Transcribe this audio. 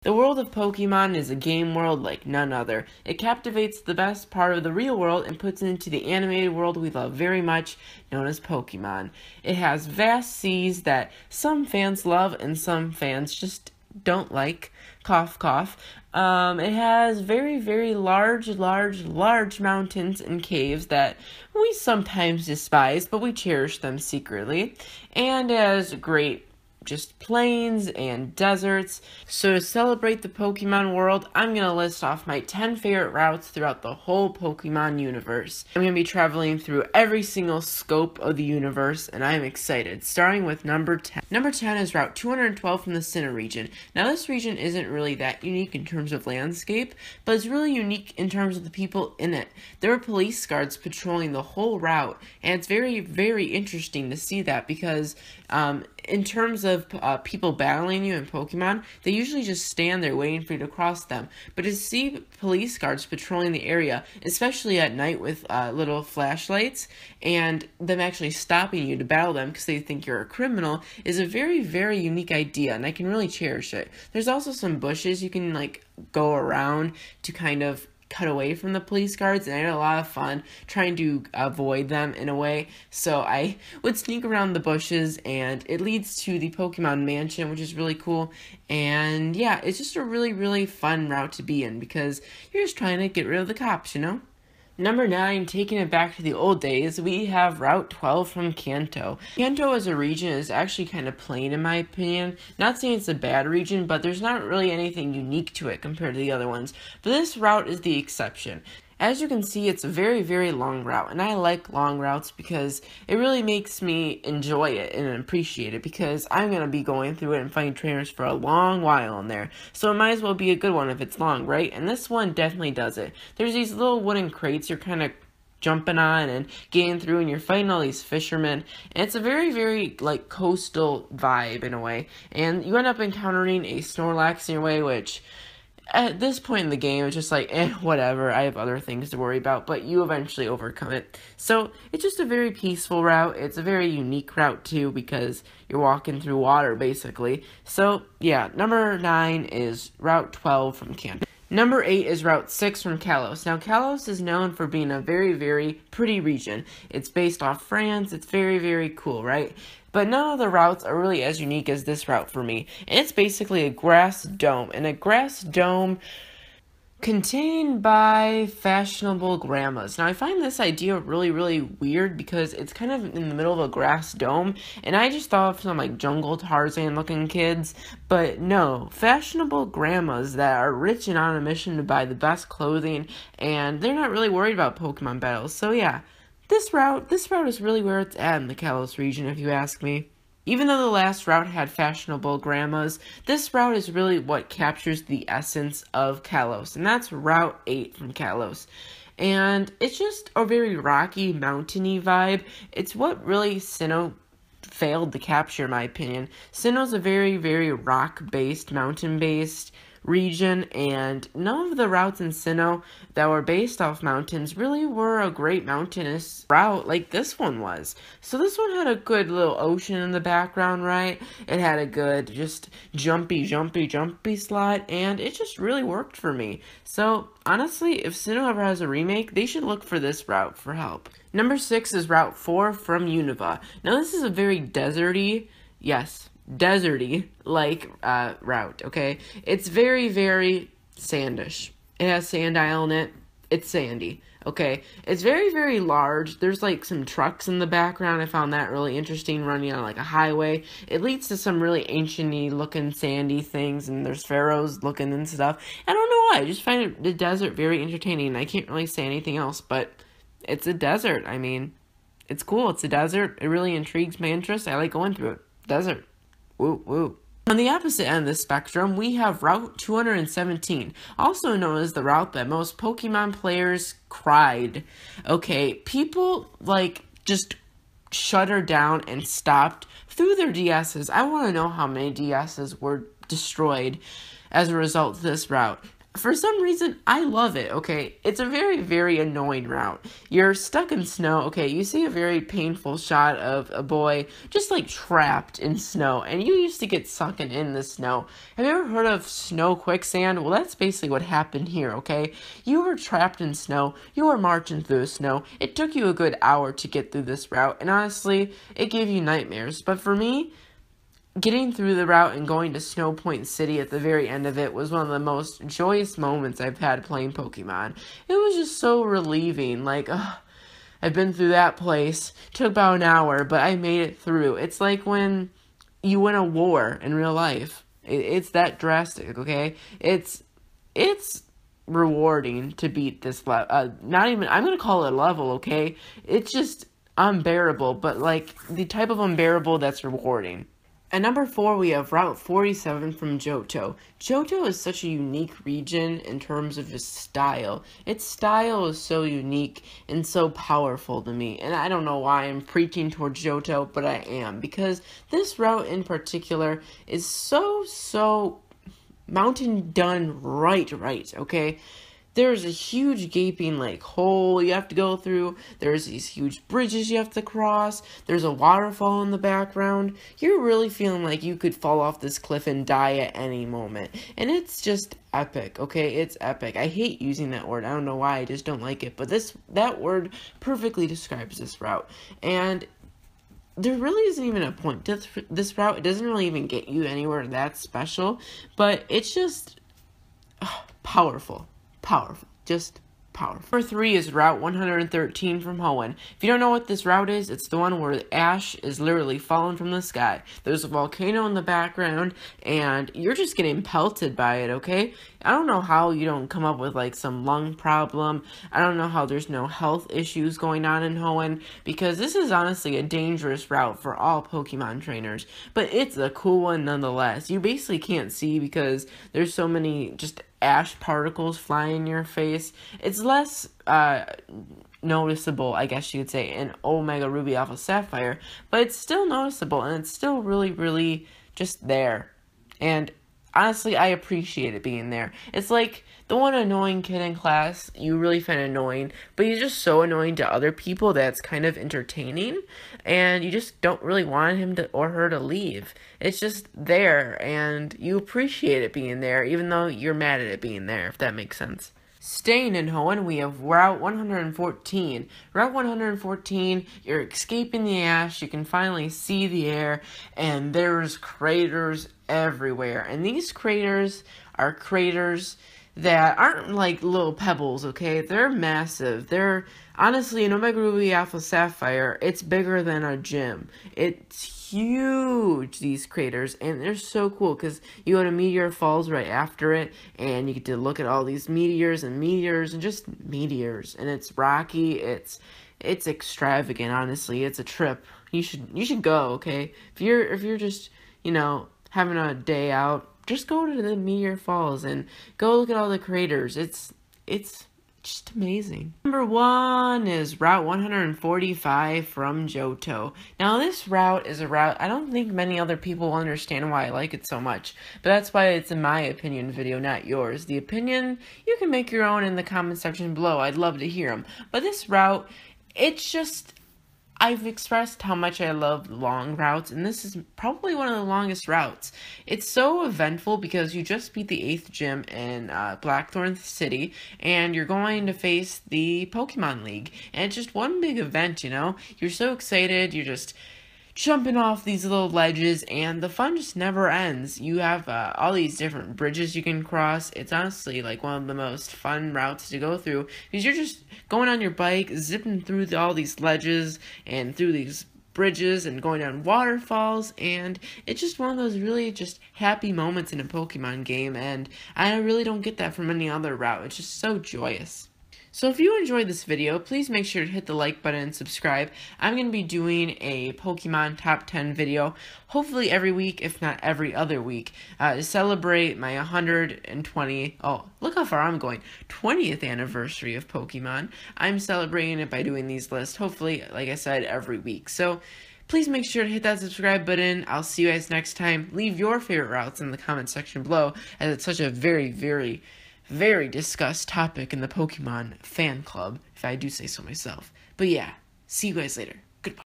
The world of Pokemon is a game world like none other. It captivates the best part of the real world and puts it into the animated world we love very much, known as Pokemon. It has vast seas that some fans love and some fans just don't like. Cough, cough. It has very, very large mountains and caves that we sometimes despise, but we cherish them secretly. And it has great just plains and deserts. So to celebrate the Pokemon world, I'm going to list off my 10 favorite routes throughout the whole Pokemon universe. I'm going to be traveling through every single scope of the universe, and I'm excited, starting with number 10. Number 10 is Route 212 from the Sinnoh region. Now this region isn't really that unique in terms of landscape, but it's really unique in terms of the people in it. There are police guards patrolling the whole route, and it's very, very interesting to see that because in terms of people battling you in Pokemon, they usually just stand there waiting for you to cross them. But to see police guards patrolling the area, especially at night with little flashlights, and them actually stopping you to battle them because they think you're a criminal, is a very, very unique idea, and I can really cherish it. There's also some bushes you can like go around to kind of cut away from the police guards, and I had a lot of fun trying to avoid them in a way. So I would sneak around the bushes, and it leads to the Pokemon Mansion, which is really cool. And yeah, it's just a really, really fun route to be in because you're just trying to get rid of the cops, you know? Number 9, taking it back to the old days, we have Route 12 from Kanto. Kanto as a region is actually kind of plain in my opinion. Not saying it's a bad region, but there's not really anything unique to it compared to the other ones. But this route is the exception. As you can see, it's a very, very long route, and I like long routes because it really makes me enjoy it and appreciate it because I'm going to be going through it and fighting trainers for a long while in there. So it might as well be a good one if it's long, right? And this one definitely does it. There's these little wooden crates you're kind of jumping on and getting through, and you're fighting all these fishermen, and it's a very, very like coastal vibe in a way. And you end up encountering a Snorlax in your way, which at this point in the game, it's just like, whatever, I have other things to worry about, but you eventually overcome it. So, it's just a very peaceful route. It's a very unique route, too, because you're walking through water, basically. So, yeah, number 9 is Route 12 from Kanto. Number 8 is Route 6 from Kalos. Now, Kalos is known for being a very, very pretty region. It's based off France. It's very, very cool, right? But none of the routes are really as unique as this route for me. And it's basically a grass dome. And a grass dome contained by fashionable grandmas. Now, I find this idea really, really weird because it's kind of in the middle of a grass dome, and I just thought of some, like, jungle Tarzan-looking kids, but no, fashionable grandmas that are rich and on a mission to buy the best clothing, and they're not really worried about Pokemon battles, so yeah, this route is really where it's at in the Kalos region, if you ask me. Even though the last route had fashionable grandmas, this route is really what captures the essence of Kalos, and that's Route 8 from Kalos. And it's just a very rocky, mountainy vibe. It's what really Sinnoh failed to capture, in my opinion. Sinnoh's a very, very rock-based, mountain-based region, and none of the routes in Sinnoh that were based off mountains really were a great mountainous route like this one was. So this one had a good little ocean in the background, right? It had a good just jumpy slot, and it just really worked for me. So honestly, if Sinnoh ever has a remake, they should look for this route for help. Number 6 is Route 4 from Unova. Now this is a very deserty, yes, deserty like route, okay? It's very, very sandish. It has sand isle in it. It's sandy, okay? It's very, very large. There's like some trucks in the background. I found that really interesting, running on like a highway. It leads to some really ancient-y looking sandy things, and there's pharaohs looking and stuff. I don't know why. I just find the desert very entertaining. I can't really say anything else, but it's a desert. I mean, it's cool. It's a desert. It really intrigues my interest. I like going through it. Desert. Woo, woo. On the opposite end of the spectrum, we have Route 217, also known as the route that most Pokemon players cried. Okay, people, like, just shuttered down and stopped through their DSs. I want to know how many DSs were destroyed as a result of this route. For some reason, I love it, okay? It's a very, very annoying route. You're stuck in snow, okay? You see a very painful shot of a boy just, like, trapped in snow, and you used to get sunken in the snow. Have you ever heard of snow quicksand? Well, that's basically what happened here, okay? You were trapped in snow. You were marching through the snow. It took you a good hour to get through this route, and honestly, it gave you nightmares. But for me, getting through the route and going to Snow Point City at the very end of it was one of the most joyous moments I've had playing Pokemon. It was just so relieving, like, I've been through that place. It took about an hour, but I made it through. It's like when you win a war in real life. It's that drastic, okay? It's rewarding to beat this level. Not even, I'm gonna call it a level, okay? It's just unbearable, but like the type of unbearable that's rewarding. At number 4, we have Route 47 from Johto. Johto is such a unique region in terms of its style. Its style is so unique and so powerful to me. And I don't know why I'm preaching towards Johto, but I am. Because this route in particular is so mountain done right, okay? There's a huge gaping like hole you have to go through. There's these huge bridges you have to cross. There's a waterfall in the background. You're really feeling like you could fall off this cliff and die at any moment. And it's just epic, okay? It's epic. I hate using that word. I don't know why. I just don't like it. But that word perfectly describes this route. And there really isn't even a point to this route. It doesn't really even get you anywhere that special. But it's just powerful. Just powerful. Number 3 is Route 113 from Hoenn. If you don't know what this route is, it's the one where ash is literally falling from the sky. There's a volcano in the background, and you're just getting pelted by it, okay? I don't know how you don't come up with, like, some lung problem. I don't know how there's no health issues going on in Hoenn, because this is honestly a dangerous route for all Pokemon trainers. But it's a cool one nonetheless. You basically can't see because there's so many just ash particles flying in your face. It's less noticeable, I guess you could say, in Omega Ruby Alpha Sapphire, but it's still noticeable, and it's still really just there. And honestly, I appreciate it being there. It's like the one annoying kid in class you really find annoying, but he's just so annoying to other people that's kind of entertaining, and you just don't really want him to or her to leave. It's just there, and you appreciate it being there, even though you're mad at it being there, if that makes sense. Staying in Hoenn, we have Route 114. Route 114, you're escaping the ash, you can finally see the air, and there's craters everywhere. And these craters are craters that aren't like little pebbles, okay? They're massive. They're, honestly, in Omega Ruby Alpha Sapphire, it's bigger than a gym. It's huge, these craters, and they're so cool because you go to Meteor Falls right after it, and you get to look at all these meteors and just meteors, and it's rocky. It's extravagant, honestly. It's a trip. You should go, okay? If you're just, having a day out, just go to the Meteor Falls and go look at all the craters. It's just amazing. Number 1 is Route 145 from Johto. Now, this route is a route I don't think many other people will understand why I like it so much, but that's why it's in my opinion video, not yours. The opinion, you can make your own in the comment section below. I'd love to hear them. But this route, it's just, I've expressed how much I love long routes, and this is probably one of the longest routes. It's so eventful because you just beat the 8th gym in Blackthorn City, and you're going to face the Pokemon League. And it's just one big event, You're so excited, you're just jumping off these little ledges, and the fun just never ends. You have all these different bridges you can cross. It's honestly like one of the most fun routes to go through because you're just going on your bike, zipping through all these ledges and through these bridges and going down waterfalls, and it's just one of those really just happy moments in a Pokemon game, and I really don't get that from any other route. It's just so joyous. So if you enjoyed this video, please make sure to hit the like button and subscribe. I'm going to be doing a Pokemon Top 10 video, hopefully every week, if not every other week, to celebrate my 20th anniversary of Pokemon. I'm celebrating it by doing these lists, hopefully, like I said, every week. So please make sure to hit that subscribe button. I'll see you guys next time. Leave your favorite routes in the comment section below, as it's such a very very discussed topic in the Pokemon fan club, if I do say so myself. But yeah, see you guys later.